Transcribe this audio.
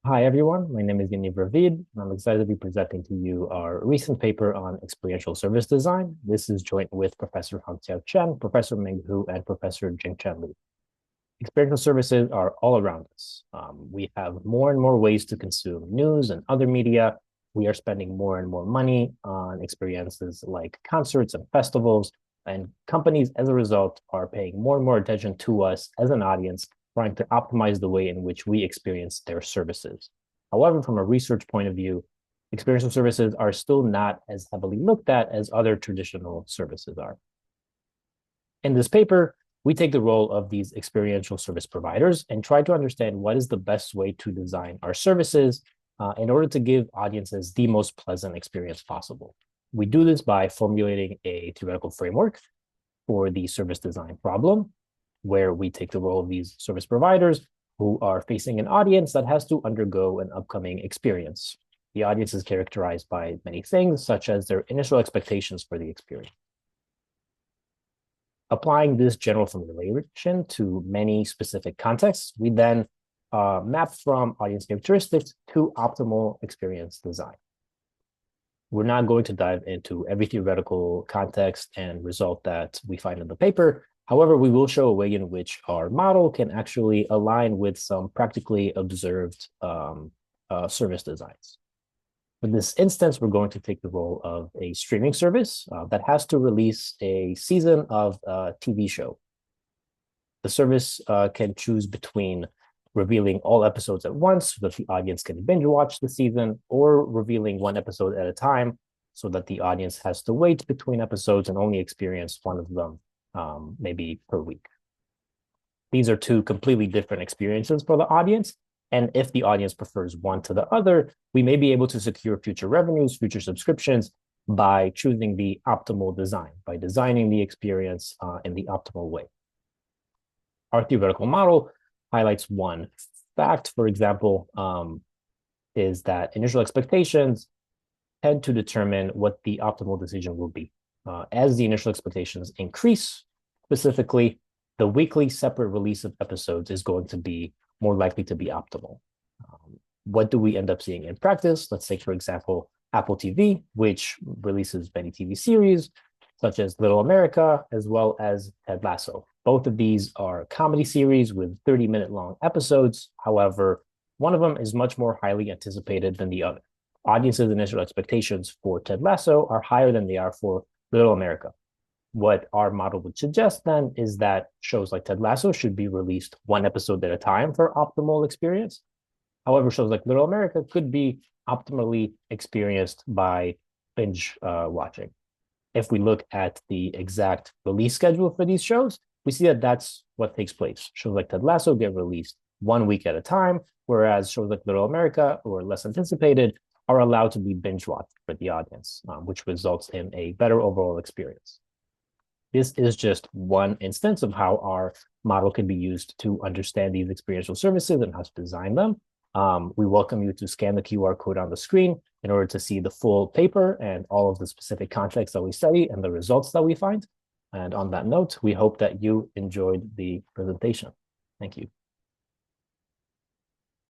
Hi, everyone. My name is Yaniv Ravid, and I'm excited to be presenting to you our recent paper on experiential service design. This is joint with Professor Hangxiao Chen, Professor Meng Hu, and Professor Jingchen Li. Experiential services are all around us. We have more and more ways to consume news and other media. We are spending more and more money on experiences like concerts and festivals, and companies, as a result, are paying more and more attention to us as an audience, trying to optimize the way in which we experience their services. However, from a research point of view, experiential services are still not as heavily looked at as other traditional services are. In this paper, we take the role of these experiential service providers and try to understand what is the best way to design our services in order to give audiences the most pleasant experience possible. We do this by formulating a theoretical framework for the service design problem, where we take the role of these service providers who are facing an audience that has to undergo an upcoming experience. The audience is characterized by many things, such as their initial expectations for the experience. Applying this general formulation to many specific contexts, we then map from audience characteristics to optimal experience design. We're not going to dive into every theoretical context and result that we find in the paper. However, we will show a way in which our model can actually align with some practically observed service designs. For this instance, we're going to take the role of a streaming service that has to release a season of a TV show. The service can choose between revealing all episodes at once so that the audience can binge watch the season, or revealing one episode at a time so that the audience has to wait between episodes and only experience one of them maybe per week. These are two completely different experiences for the audience. And if the audience prefers one to the other, we may be able to secure future revenues, future subscriptions by choosing the optimal design, by designing the experience in the optimal way. Our theoretical model highlights one fact, for example, is that initial expectations tend to determine what the optimal decision will be. As the initial expectations increase, specifically, the weekly separate release of episodes is going to be more likely to be optimal. What do we end up seeing in practice? Let's take, for example, Apple TV, which releases many TV series, such as Little America, as well as Ted Lasso. Both of these are comedy series with 30-minute long episodes. However, one of them is much more highly anticipated than the other. Audiences' initial expectations for Ted Lasso are higher than they are for Little America. What our model would suggest then is that shows like Ted Lasso should be released one episode at a time for optimal experience. However, shows like Little America could be optimally experienced by binge watching. If we look at the exact release schedule for these shows, we see that that's what takes place. Shows like Ted Lasso get released 1 week at a time, whereas shows like Little America, or less anticipated, are allowed to be binge watched for the audience, which results in a better overall experience. This is just one instance of how our model can be used to understand these experiential services and how to design them. We welcome you to scan the QR code on the screen in order to see the full paper and all of the specific contexts that we study and the results that we find. And on that note, we hope that you enjoyed the presentation. Thank you.